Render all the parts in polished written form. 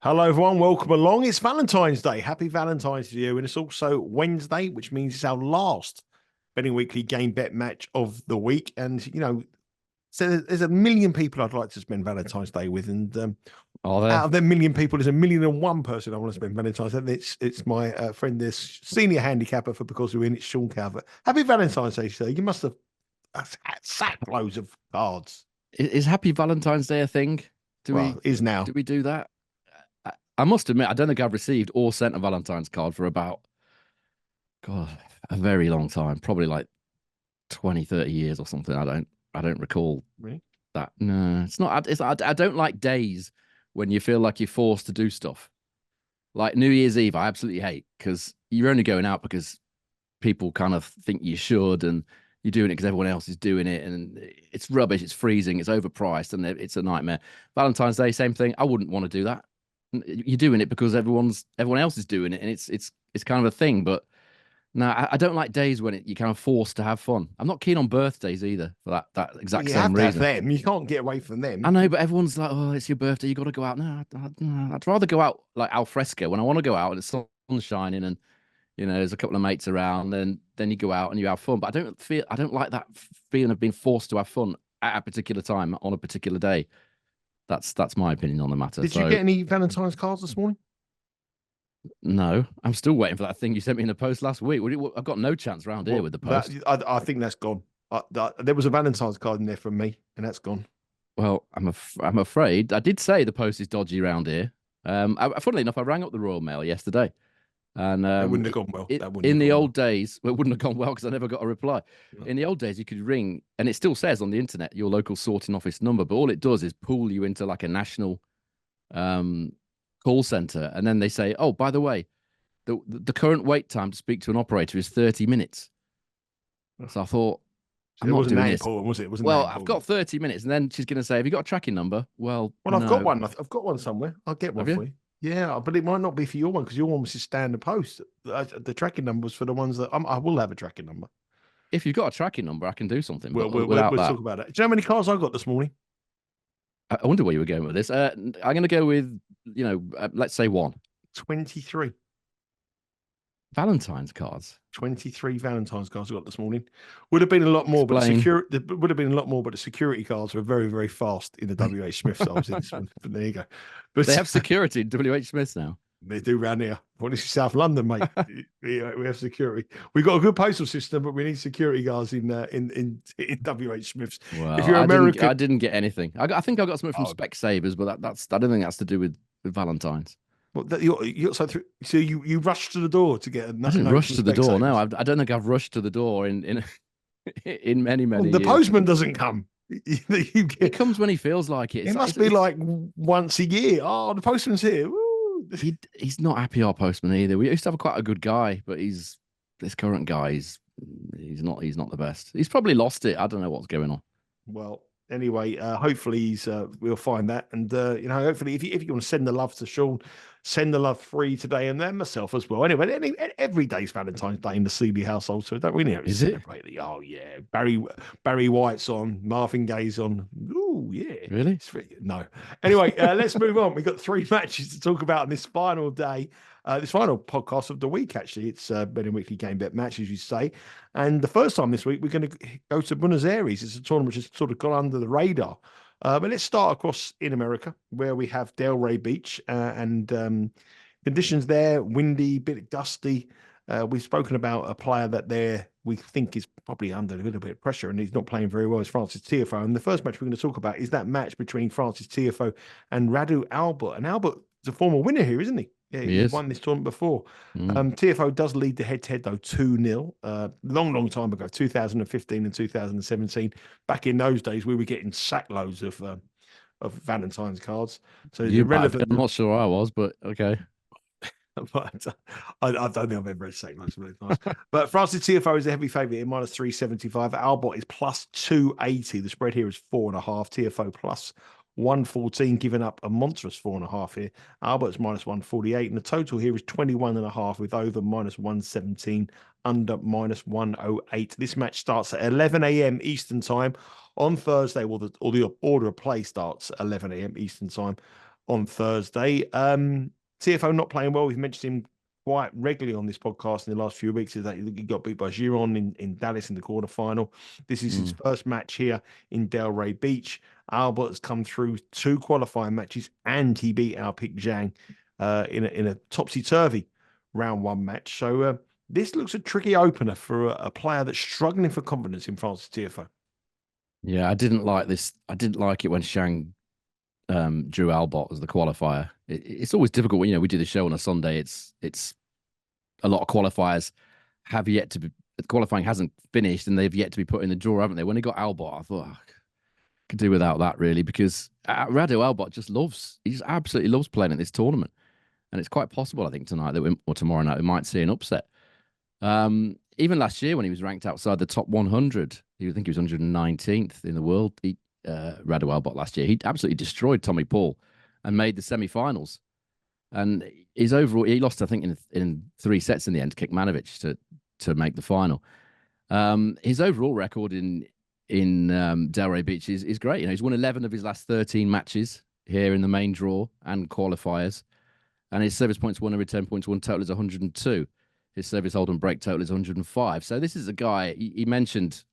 Hello, everyone. Welcome along. It's Valentine's Day. Happy Valentine's to you. And it's also Wednesday, which means it's our last betting weekly game bet match of the week. And, so there's a million people I'd like to spend Valentine's Day with. And Are there? out of them million people, there's a million and one person I want to spend Valentine's Day. And it's my friend, this senior handicapper for Because We're In, it's Sean Calvert. Happy Valentine's Day, sir. You must have sack loads of cards. Is Happy Valentine's Day a thing? Is now. Do we do that? I must admit, I don't think I've received or sent a Valentine's card for about, God, a very long time. Probably like 20, 30 years or something. I don't recall that. No, it's not. I don't like days when you feel like you're forced to do stuff. Like New Year's Eve, I absolutely hate because you're only going out because people kind of think you should, and you're doing it because everyone else is doing it, and it's rubbish. It's freezing. It's overpriced, and it's a nightmare. Valentine's Day, same thing. I wouldn't want to do that. You're doing it because everyone else is doing it, and it's kind of a thing. But no, I don't like days when you're kind of forced to have fun. I'm not keen on birthdays either for that exact same reason. Them. You can't get away from them. I know, but everyone's like, "Oh, it's your birthday. You got to go out." No, I'd rather go out like al fresco when I want to go out and the sun's shining and there's a couple of mates around. And then you go out and you have fun. But I don't like that feeling of being forced to have fun at a particular time on a particular day. That's my opinion on the matter. Did you get any Valentine's cards this morning? No, I'm still waiting for that thing you sent me in the post last week. I've got no chance around here with the post. I think that's gone. There was a Valentine's card in there from me, and that's gone. Well, I'm afraid I did say the post is dodgy around here. Funnily enough, I rang up the Royal Mail yesterday, and that wouldn't have gone well. In the old days, well, it wouldn't have gone well because I never got a reply. No. In the old days, you could ring, and it still says on the internet your local sorting office number, but all it does is pull you into like a national call center, and then they say, "Oh, by the way, the current wait time to speak to an operator is 30 minutes." So I thought, I'm not doing this. Important, was it? Well, I've got 30 minutes, and then she's going to say, "Have you got a tracking number?" Well, I've got one. I've got one somewhere. I'll get one for you. Yeah, but it might not be for your one because your one was just standard post. The tracking number was for the ones that I will have a tracking number. If you've got a tracking number, I can do something. We'll talk about it. Do you know how many cars I got this morning? I wonder where you were going with this. I'm going to go with, let's say 23. Valentine's cards. 23 Valentine's cards I got this morning. Would have been a lot more, but the security cards were very, very fast in the WH Smith. So I was in this one. But there you go. But they have security in WH Smiths now. They do around here. Well, this is South London, mate. we have security. We've got a good postal system, but we need security guards in WH Smiths. Well, if you're American, I didn't get anything. I think I got something from Specsavers, but I don't think that's to do with Valentine's. Well, so you rushed to the door to get. I didn't rush to the door. No, I don't think I've rushed to the door in many years. The postman doesn't come. He comes when he feels like it. It must be like once a year. Oh, the postman's here. He's not happy, our postman either. We used to have quite a good guy, but this current guy he's not the best. He's probably lost it. I don't know what's going on. Well, anyway, hopefully we'll find that, and hopefully if you want to send the love to Sean, send the love free today, and then myself as well. Anyway, every day's Valentine's Day in the Seeley household, so don't really have to celebrate it. Oh yeah, Barry White's on, Marvin Gaye's on. Ooh yeah, really? No. Anyway, let's move on. We've got 3 matches to talk about on this final day. This final podcast of the week, actually. It's betting weekly game bet match, as you say. And the first time this week, we're going to go to Buenos Aires. It's a tournament which has sort of gone under the radar. But let's start across in America, where we have Delray Beach and conditions there, windy, bit dusty. We've spoken about a player that we think is probably under a little bit of pressure, and he's not playing very well, is Francis Tiafoe. And the first match we're going to talk about is that match between Francis Tiafoe and Radu Albot. And Albot is a former winner here, isn't he? Yeah, he's won this tournament before. Tiafoe does lead the head-to-head, though, 2-0. Long time ago, 2015 and 2017. Back in those days, we were getting sackloads of Valentine's cards. So irrelevant. I'm not sure I was, but okay. But I don't think I've ever had sackloads of Valentine's. But Francis Tiafoe is a heavy favourite at -375. Albot is +280. The spread here is 4.5. Tiafoe +114, giving up a monstrous 4.5 here. Albert's -148, and the total here is 21.5 with over -117, under -108. This match starts at 11 a.m. Eastern time on Thursday. Well, the order of play starts at 11 a.m. Eastern time on Thursday. Tiafoe not playing well. We've mentioned him quite regularly on this podcast in the last few weeks. Is that he got beat by Giron in Dallas in the quarterfinal. This is his first match here in Delray Beach. Albot has come through 2 qualifying matches and he beat our pick Zhang in a topsy-turvy round 1 match. So this looks a tricky opener for a player that's struggling for confidence in Francis Tiafoe. Yeah, I didn't like this. I didn't like it when Zhang drew Albot as the qualifier. It's always difficult when, we do the show on a Sunday. It's a lot of qualifiers have yet to be, qualifying hasn't finished and they've yet to be put in the draw, haven't they? When he got Albot, I thought, I could do without that really, because Radu Albot he just absolutely loves playing at this tournament. And it's quite possible, I think, tonight or tomorrow night, we might see an upset. Even last year when he was ranked outside the top 100, I think he was 119th in the world. Radu Albot last year, he absolutely destroyed Tommy Paul and made the semi-finals. And his overall, he lost, I think, in 3 sets in the end to Kekmanovic to make the final. His overall record in Delray Beach is great. He's won 11 of his last 13 matches here in the main draw and qualifiers. And his service points won and return points won total is 102. His service hold and break total is 105. So this is a guy, he mentioned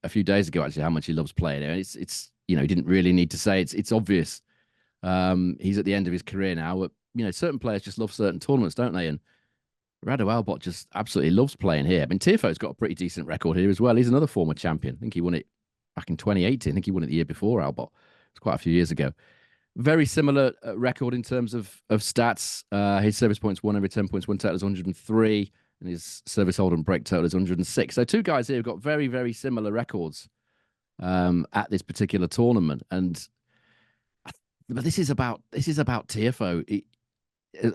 a few days ago, actually, how much he loves playing. It's he didn't really need to say it's obvious. He's at the end of his career now. But, certain players just love certain tournaments, don't they? And Radu Albot just absolutely loves playing here. I mean, Tiafoe's got a pretty decent record here as well. He's another former champion. I think he won it back in 2018. I think he won it the year before Albot. It's quite a few years ago. Very similar record in terms of stats. His service points won and return points won total is 103, and his service hold and break total is 106. So 2 guys here have got very, very similar records at this particular tournament. But this is about Tiafoe,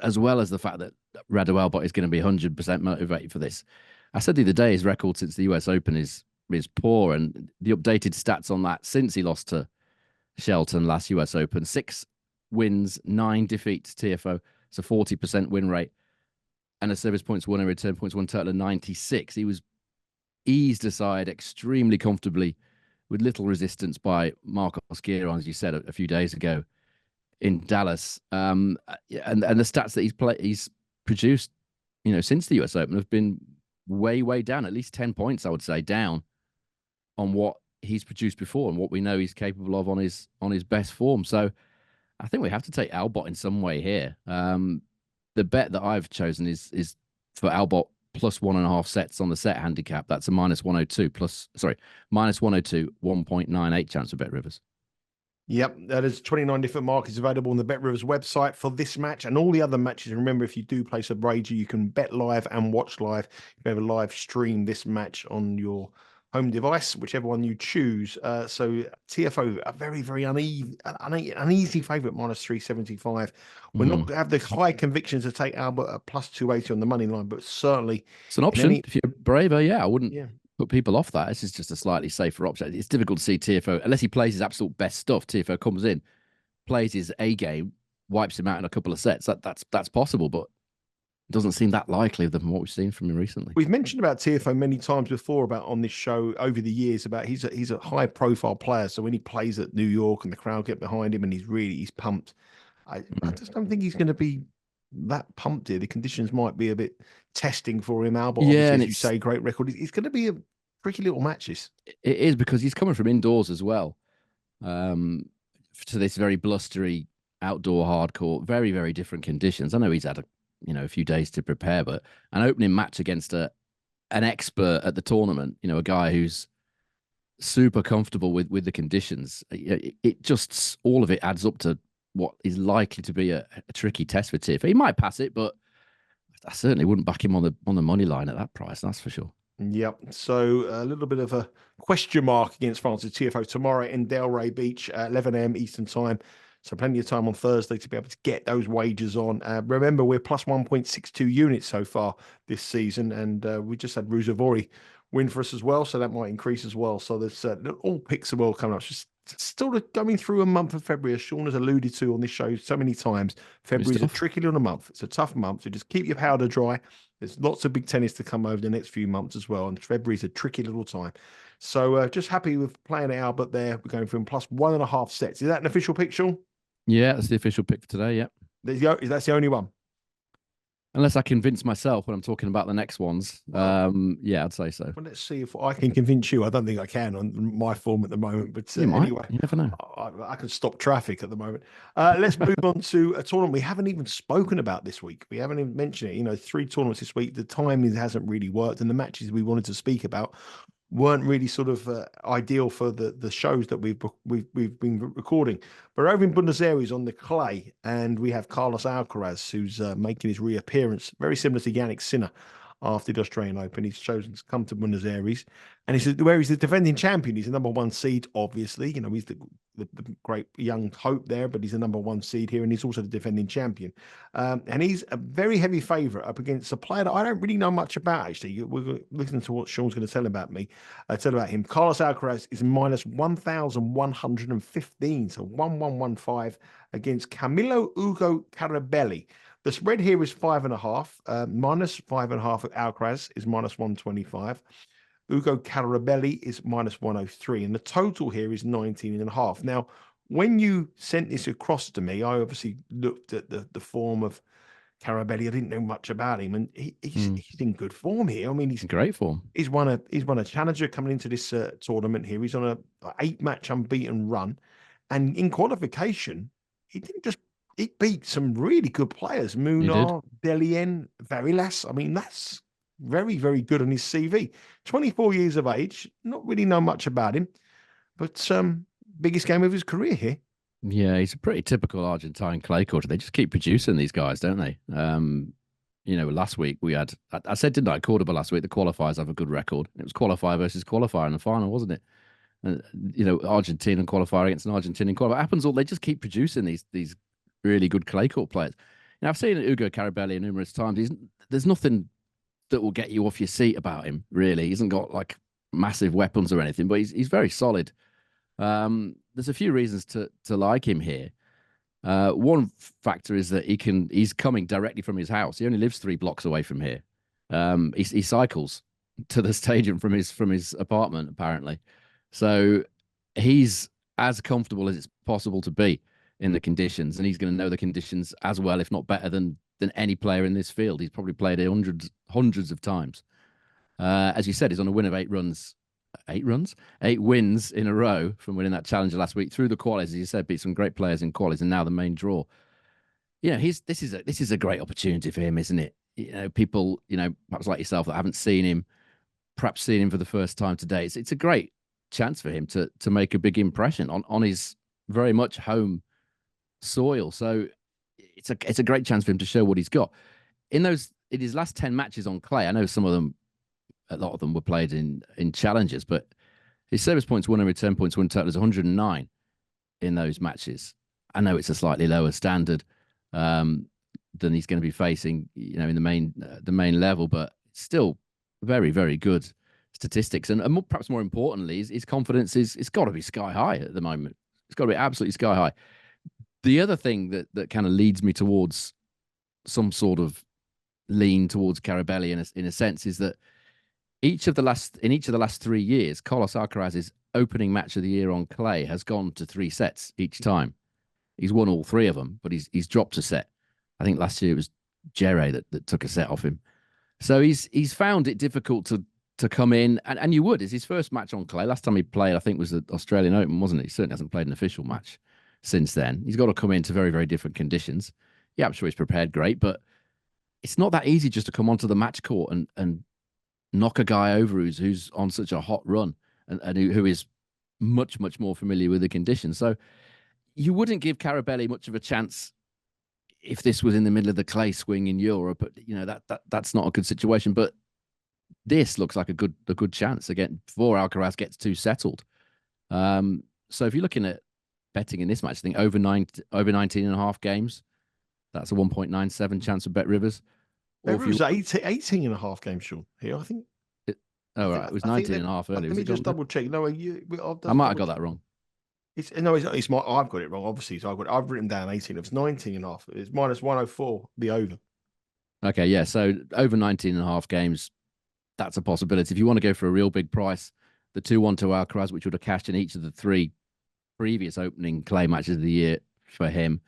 as well as the fact that Radu Albot is going to be 100% motivated for this. I said the other day his record since the US Open is poor, and the updated stats on that since he lost to Shelton last US Open, 6 wins, 9 defeats. Tiafoe, it's a 40% win rate, and a service points won and return points won total of 96. He was eased aside extremely comfortably with little resistance by Marcos Giron, as you said a few days ago in Dallas. And the stats that he's produced, since the US Open have been way, way down, at least 10 points, I would say, down on what he's produced before and what we know he's capable of on his best form. So I think we have to take Albot in some way here. The bet that I've chosen is for Albot plus 1.5 sets on the set handicap. That's a minus 102 minus 102, 1.98 chance of Bet Rivers. Yep, there's 29 different markets available on the Bet Rivers website for this match and all the other matches. And remember, if you do place a wager, you can bet live and watch live. If you have a live stream this match on your home device, whichever one you choose. So Tiafoe, a very, very uneasy favourite, minus 375. We're not going to have the high conviction to take Albert at plus 280 on the money line, but certainly it's an option. If you're braver, I wouldn't put people off that. This is just a slightly safer option. It's difficult to see Tiafoe, unless he plays his absolute best stuff. Tiafoe comes in, plays his A game, wipes him out in a couple of sets. That's possible, but it doesn't seem that likely than what we've seen from him recently. We've mentioned about Tiafoe many times before on this show over the years about he's a high profile player. So when he plays at New York and the crowd get behind him and he's pumped, I just don't think he's going to be that pumped here. The conditions might be a bit testing for him, Albot. Yeah, and as you say, great record. It's going to be a tricky little match. It is, because he's coming from indoors as well, to this very blustery outdoor hardcourt, very, very different conditions. I know he's had a few days to prepare, but an opening match against an expert at the tournament, a guy who's super comfortable with the conditions, it just, all of it adds up to what is likely to be a tricky test for Tiafoe. He might pass it, but I certainly wouldn't back him on the money line at that price, that's for sure. Yep. So a little bit of a question mark against Francis Tiafoe tomorrow in Delray Beach at 11 a.m. Eastern time. So plenty of time on Thursday to be able to get those wagers on. Remember, we're plus 1.62 units so far this season, and we just had Ruzavori win for us as well, so that might increase as well. So there's all picks are well coming up. It's just still going through a month of February, as Sean has alluded to on this show so many times. February is a tricky little month. It's a tough month, so just keep your powder dry. There's lots of big tennis to come over the next few months as well, and February is a tricky little time. So just happy with playing at Albert there. We're going from plus 1.5 sets. Is that an official pick, Sean? Yeah, that's the official pick for today. Yeah. That's the only one. Unless I convince myself when I'm talking about the next ones. Well, Yeah, I'd say so. well, let's see if I can convince you. I don't think I can on my form at the moment, but You might. anyway, You never know. I can stop traffic at the moment. Let's move on to a tournament we haven't even spoken about this week. We haven't even mentioned it. 3 tournaments this week. The timing hasn't really worked, and the matches we wanted to speak about weren't really sort of ideal for the shows that we've been recording. But over in Buenos Aires on the clay, and we have Carlos Alcaraz, who's making his reappearance, very similar to Yannick Sinner after the Australian Open. He's chosen to come to Buenos Aires, and he's the defending champion. He's the number 1 seed, obviously. He's the great young hope there, but he's the number 1 seed here, and he's also the defending champion. And he's a very heavy favourite up against a player that I don't really know much about, actually. We're listening to what Sean's going to tell about him. Carlos Alcaraz is minus 1,115, so 1,115 against Camilo Ugo Carabelli. The spread here is 5.5. Minus 5.5 at Alcaraz is minus 125. Ugo Carabelli is minus 103. And the total here is 19.5. Now, when you sent this across to me, I obviously looked at the form of Carabelli. I didn't know much about him, and he's in good form here. I mean, he's in great form. He's won a challenger coming into this tournament here. He's on a 8-match unbeaten run, and in qualification, he beat some really good players. Munar, Delien, Varilas. I mean, that's very, very good on his CV. 24 years of age. Not really know much about him, but biggest game of his career here. Yeah, he's a pretty typical Argentine clay court. They just keep producing these guys, don't they? Last week we had, I said, didn't I, Cordoba last week, the qualifiers have a good record. It was qualifier versus qualifier in the final, wasn't it? And, Argentinian qualifier against an Argentinian qualifier. It happens all, they just keep producing these really good clay court players. I've seen Ugo Carabelli numerous times. There's nothing that will get you off your seat about him, really. He hasn't got like massive weapons or anything, but he's very solid. There's a few reasons to like him here. One factor is that he's coming directly from his house. He only lives 3 blocks away from here. He cycles to the stadium from his apartment, apparently. So he's as comfortable as it's possible to be in the conditions, and he's going to know the conditions as well, if not better than any player in this field. He's probably played it hundreds of times. As you said, he's on a win of 8 wins in a row from winning that challenger last week through the qualies. As you said, beat some great players in qualies, and now the main draw. This is a great opportunity for him, isn't it? People, perhaps like yourself that haven't seen him, perhaps seen him for the first time today. It's a great chance for him to make a big impression on his very much home soil. So it's a great chance for him to show what he's got. In his last 10 matches on clay, I know a lot of them were played in challenges, but his service points won and return points won total is 109 in those matches. I know it's a slightly lower standard than he's going to be facing, in the main level, but still very, very good statistics. And perhaps more importantly, his confidence it's got to be sky high at the moment. It's got to be absolutely sky high. The other thing that kind of leads me towards some sort of lean towards Carabelli in a sense is that in each of the last 3 years, Carlos Alcaraz's opening match of the year on clay has gone to 3 sets each time. He's won all 3 of them, but he's dropped a set. I think last year it was Jere that took a set off him. So he's found it difficult to come in, and you would. It's his first match on clay. Last time he played, I think, was the Australian Open, wasn't it? He certainly hasn't played an official match since then. He's got to come into very, very different conditions. Yeah, I'm sure he's prepared great, but it's not that easy just to come onto the match court and knock a guy over who's on such a hot run and who is much, much more familiar with the conditions. So you wouldn't give Carabelli much of a chance if this was in the middle of the clay swing in Europe. That's not a good situation. But this looks like a good chance again before Alcaraz gets too settled. So if you're looking at betting in this match, I think over 19.5 games, that's a 1.97 chance of Bet Rivers. Bet Rivers 18.5 games, Sean. Here, I think. It was 19.5 earlier. Let me just double check. No, I might have got that wrong. It's I've got it wrong, obviously. So I've written down 18. It's 19.5. It's minus 104, the over. Okay, yeah. So over 19.5 games, that's a possibility. If you want to go for a real big price, the 2-1 to Alcaraz, which would have cashed in each of the 3 previous opening clay matches of the year, for him.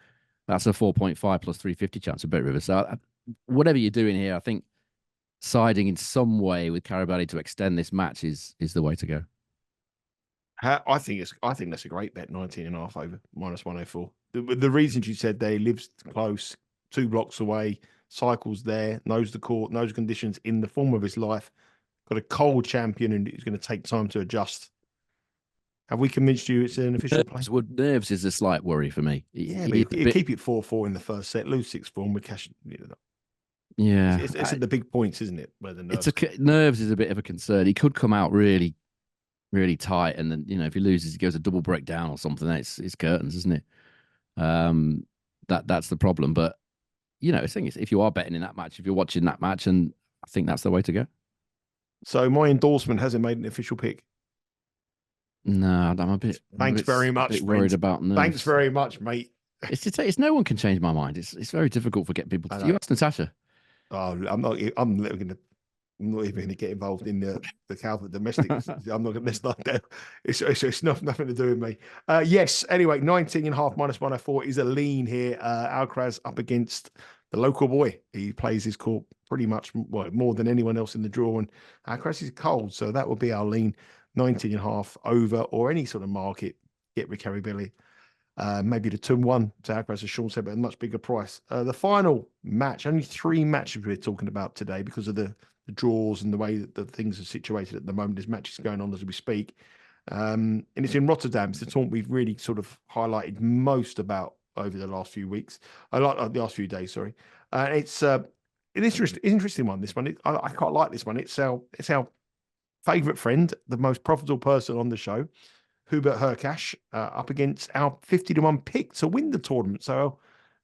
That's a 4.5 plus 350 chance of Bet Rivers. So whatever you're doing here, I think siding in some way with Carabelli to extend this match is the way to go. I think that's a great bet, 19.5 over -104. The reasons you said there, he lives close, 2 blocks away, cycles there, knows the court, knows conditions in the form of his life, got a cold champion and he's going to take time to adjust. Have we convinced you it's an official play? Nerves is a slight worry for me. Yeah, but you keep it 4-4 in the first set, lose 6-4, and we cash. Yeah, it's at the big points, isn't it? Where the nerves. Nerves is a bit of a concern. He could come out really, really tight, and then if he loses, he goes a double breakdown or something. It's curtains, isn't it? That's the problem. But the thing is, if you are betting in that match, if you're watching that match, and I think that's the way to go. So my endorsement hasn't made an official pick. No, I'm a bit. Thanks very much. Worried about nerves. Thanks very much, mate. It's no one can change my mind. It's very difficult for getting people. You ask Natasha. Oh, I'm not even going to get involved in the Calvert domestic. I'm not going to start there. It's nothing to do with me. Yes. Anyway, 19.5 -104 is a lean here. Alcaraz up against the local boy. He plays his court pretty much more than anyone else in the draw, and Alcaraz is cold, so that will be our lean. 19.5 over, or any sort of market. Get with Carabelli. Maybe the 2-1 to Alcaraz, as Sean said, but a much bigger price. The final match, only 3 matches we're talking about today because of the draws and the way that the things are situated at the moment. There's matches going on as we speak. And it's in Rotterdam. It's the tournament we've really sort of highlighted most about over the last few weeks. I like the last few days, sorry. It's an interesting one, this one. I quite like this one. It's our favourite friend, the most profitable person on the show, Hubert Hurkacz, up against our 50-1 pick to win the tournament. So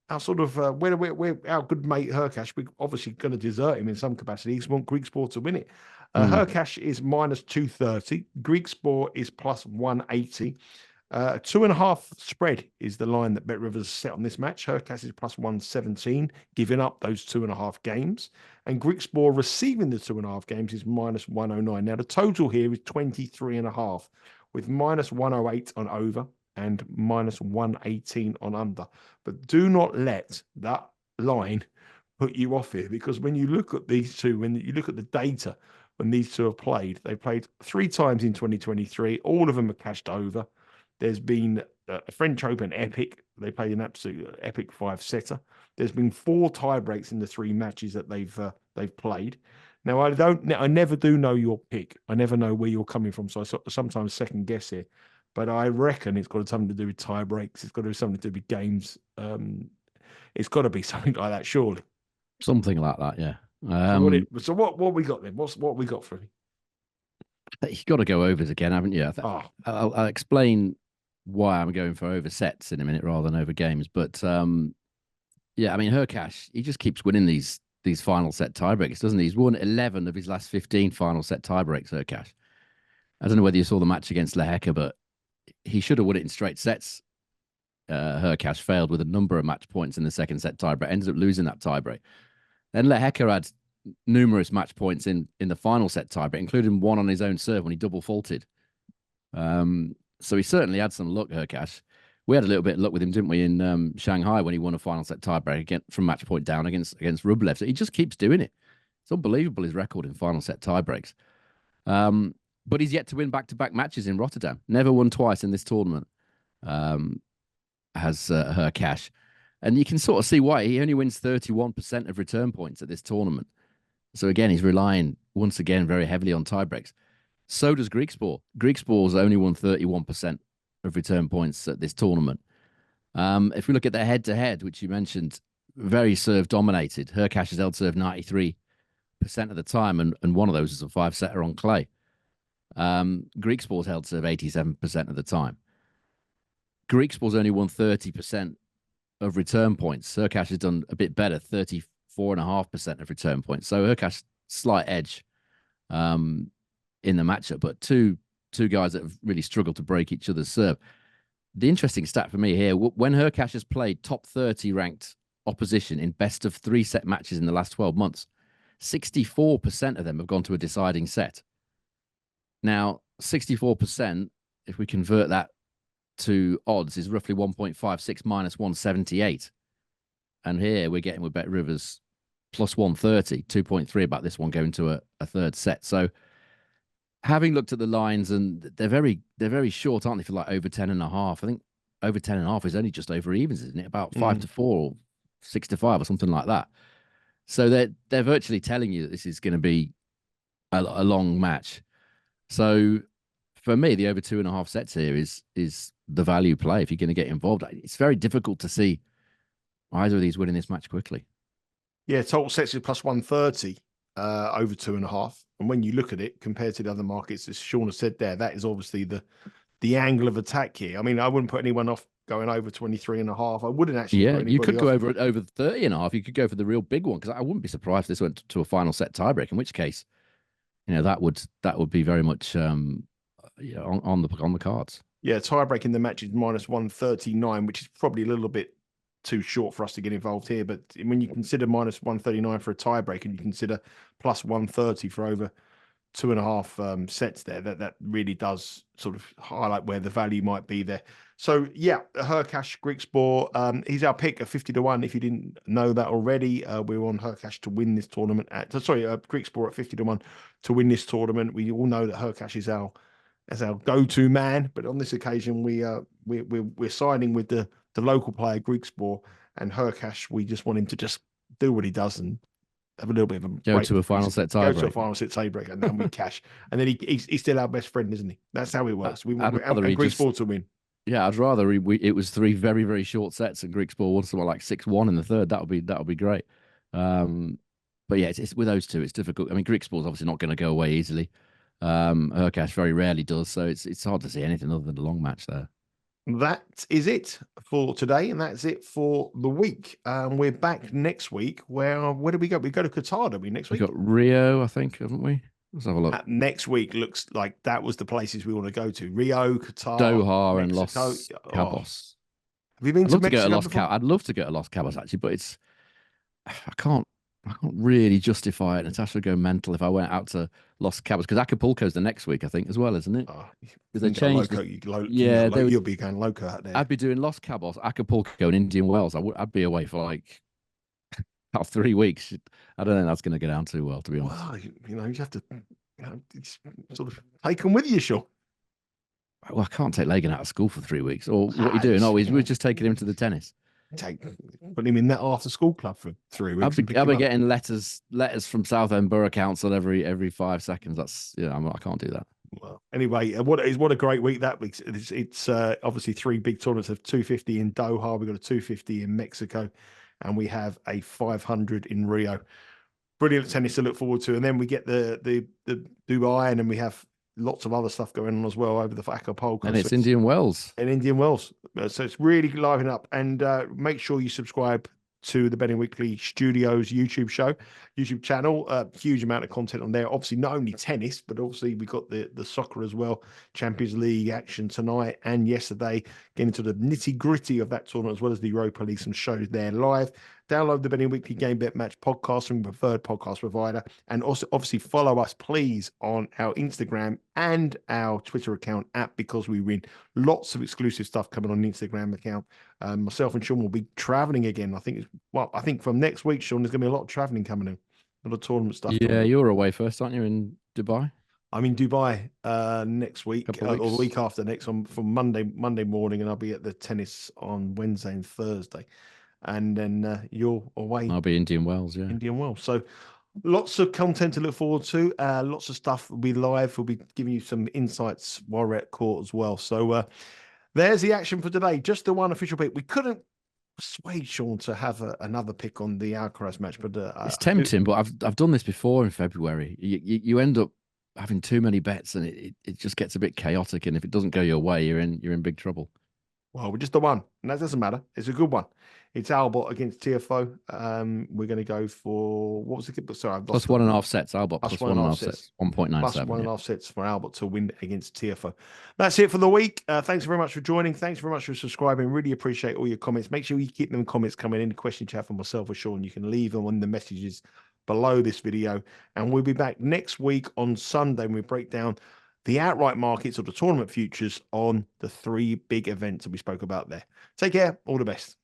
our sort of we're our good mate Hurkacz. We're obviously going to desert him in some capacity. He wants Griekspoor to win it. Hurkacz is -230. Griekspoor is +180. 2.5 spread is the line that Bet Rivers set on this match. Hurkacz is +117, giving up those 2.5 games. And Griekspoor receiving the 2.5 games is -109. Now, the total here is 23.5, with -108 on over and -118 on under. But do not let that line put you off here, because when you look at these two, when you look at the data, when these two have played, they played 3 times in 2023. All of them are cashed over. There's been a French Open epic. They played an absolute epic 5-setter. There's been 4 tie breaks in the 3 matches that they've played. Now, I never do know your pick. I never know where you're coming from, so I sometimes second guess here. But I reckon it's got something to do with tie breaks. It's got to do something to do with games. It's got to be something like that, surely. Something like that, yeah. So what we got then? What we got for him? You've got to go overs again, haven't you? I'll explain why I'm going for over sets in a minute rather than over games. But yeah, I mean, Hurkacz, he just keeps winning these final set tiebreaks, doesn't he? He's won 11 of his last 15 final set tiebreaks, Hurkacz. I don't know whether you saw the match against Hur-ca, but he should have won it in straight sets. Hurkacz failed with a number of match points in the second set tiebreak, ended up losing that tiebreak. Then Hur-ca had numerous match points in the final set tiebreak, including one on his own serve when he double faulted. So he certainly had some luck, Hurkacz. We had a little bit of luck with him, didn't we, in Shanghai when he won a final set tiebreak again from match point down against Rublev. So he just keeps doing it. It's unbelievable, his record in final set tiebreaks. But he's yet to win back-to-back matches in Rotterdam. Never won twice in this tournament, has Hurkacz. And you can sort of see why. He only wins 31% of return points at this tournament. So again, he's relying once again very heavily on tiebreaks. So does Griekspoor. Griekspoor's only won 31% of return points at this tournament. If we look at their head-to-head, which you mentioned, very serve-dominated. Hurkacz has held serve 93% of the time, and one of those is a 5-setter on clay. Griekspoor's held serve 87% of the time. Griekspoor's only won 30% of return points. Hurkacz has done a bit better, 34.5% of return points. So Hurkacz slight edge in the matchup, but two guys that have really struggled to break each other's serve. The interesting stat for me here, when Hurkacz has played top 30 ranked opposition in best of 3 set matches in the last 12 months, 64% of them have gone to a deciding set. Now, 64%, if we convert that to odds is roughly 1.56 minus 178. And here we're getting with Bet Rivers plus 130, 2.3 about this one going to a third set. So having looked at the lines, and they're very short, aren't they, for like over 10.5? I think over 10.5 is only just over evens, isn't it? About 5-4 or 6-5 or something like that. So they're virtually telling you that this is going to be a long match. So for me, the over 2.5 sets here is the value play if you're going to get involved. It's very difficult to see either of these winning this match quickly. Yeah, total sets is plus 130 over 2.5. And when you look at it compared to the other markets, as Sean has said there, that is obviously the angle of attack here. I mean, I wouldn't put anyone off going over 23.5. I wouldn't actually. Yeah, you could go over 30.5. You could go for the real big one, because I wouldn't be surprised if this went to a final set tiebreak. In which case, that would be very much on the cards. Yeah, tiebreak in the match is minus 139, which is probably a little bit too short for us to get involved here. But when you consider minus 139 for a tiebreak, and you consider plus 130 for over 2.5 sets there, that really does sort of highlight where the value might be there. So yeah, Hurkacz, Griekspoor, he's our pick at 50-1. If you didn't know that already, we're on Hurkacz to win this tournament. Griekspoor at 50-1 to win this tournament. We all know that Hurkacz is our go-to man, but on this occasion we're siding with the local player Griekspoor, and Hurkacz. We just want him to just do what he does and have a little bit of a go to a final set tiebreak. Go to a final set tiebreak, and then we cash. And then he's still our best friend, isn't he? That's how it works. We want Griekspoor to win. Yeah, I'd rather it was 3 very, very short sets and Griekspoor won something like 6-1 in the third. That would be great. But yeah, it's with those two, it's difficult. I mean, Griekspoor's obviously not going to go away easily. Hurkacz very rarely does, so it's hard to see anything other than a long match there. That is it for today, and that's it for the week. We're back next week. Where do we go? We go to Qatar, don't we, next week? We've got Rio, I think, haven't we? Let's have a look. Next week looks like that was the places we want to go to. Rio, Qatar, Doha, Mexico. and Los Cabos. Have you been to Mexico? I'd love to go to Los Cabos, actually, but I can't really justify it. Natasha would go mental if I went out to Los Cabos, because Acapulco's the next week, I think, as well, isn't it? Because they changed. You'll be going loco out there. I'd be doing Los Cabos, Acapulco, and Indian Wells. I'd be away for like about 3 weeks. I don't think that's going to go down too well, to be honest. Well, you have to sort of take them with you, Sean. Well, I can't take Lagan out of school for 3 weeks. Or what are you doing? We're just taking him to the tennis. Put him in that after school club for 3 weeks. I'll be getting letters from Southend Borough Council every 5 seconds. That's I can't do that. Well, anyway, what a great week that week. It's obviously 3 big tournaments of 250 in Doha. We've got a 250 in Mexico, and we have a 500 in Rio. Brilliant tennis to look forward to. And then we get the Dubai, and then we have lots of other stuff going on as well over the Acapulco. And it's Indian Wells. And Indian Wells. So it's really livening up. And make sure you subscribe to the Betting Weekly Studios YouTube channel. Huge amount of content on there. Obviously, not only tennis, but obviously we've got the soccer as well. Champions League action tonight and yesterday. Getting into the nitty gritty of that tournament, as well as the Europa League, some shows there live. Download the Betting Weekly Game Bet Match podcast from your preferred podcast provider. And also, obviously, follow us, please, on our Instagram and our Twitter account at Because We Win. Lots of exclusive stuff coming on the Instagram account. Myself and Sean will be traveling again. I think from next week, Sean, there's going to be a lot of traveling coming in. A lot of tournament stuff. Yeah, you're away first, aren't you, in Dubai? I'm in Dubai next week, or the week after next, from Monday morning, and I'll be at the tennis on Wednesday and Thursday. And then you're away. I'll be Indian Wells, yeah. Indian Wells. So lots of content to look forward to. Lots of stuff will be live. We'll be giving you some insights while we're at court as well. So there's the action for today. Just the one official pick. We couldn't persuade Sean to have another pick on the Alcaraz match, but it's tempting. But I've done this before in February. You end up having too many bets, and it just gets a bit chaotic. And if it doesn't go your way, you're in big trouble. Well, we're just the one, and that doesn't matter. It's a good one. It's Albot against Tiafoe. We're going to go for, what was it? Sorry, plus 1.5 sets. Albot plus 1.5 sets. 1.97. Plus 1.5 sets for Albot to win against Tiafoe. That's it for the week. Thanks very much for joining. Thanks very much for subscribing. Really appreciate all your comments. Make sure you keep them comments coming in. Questions you have for myself or Sean, you can leave them on the messages below this video. And we'll be back next week on Sunday when we break down the outright markets or the tournament futures on the 3 big events that we spoke about there. Take care. All the best.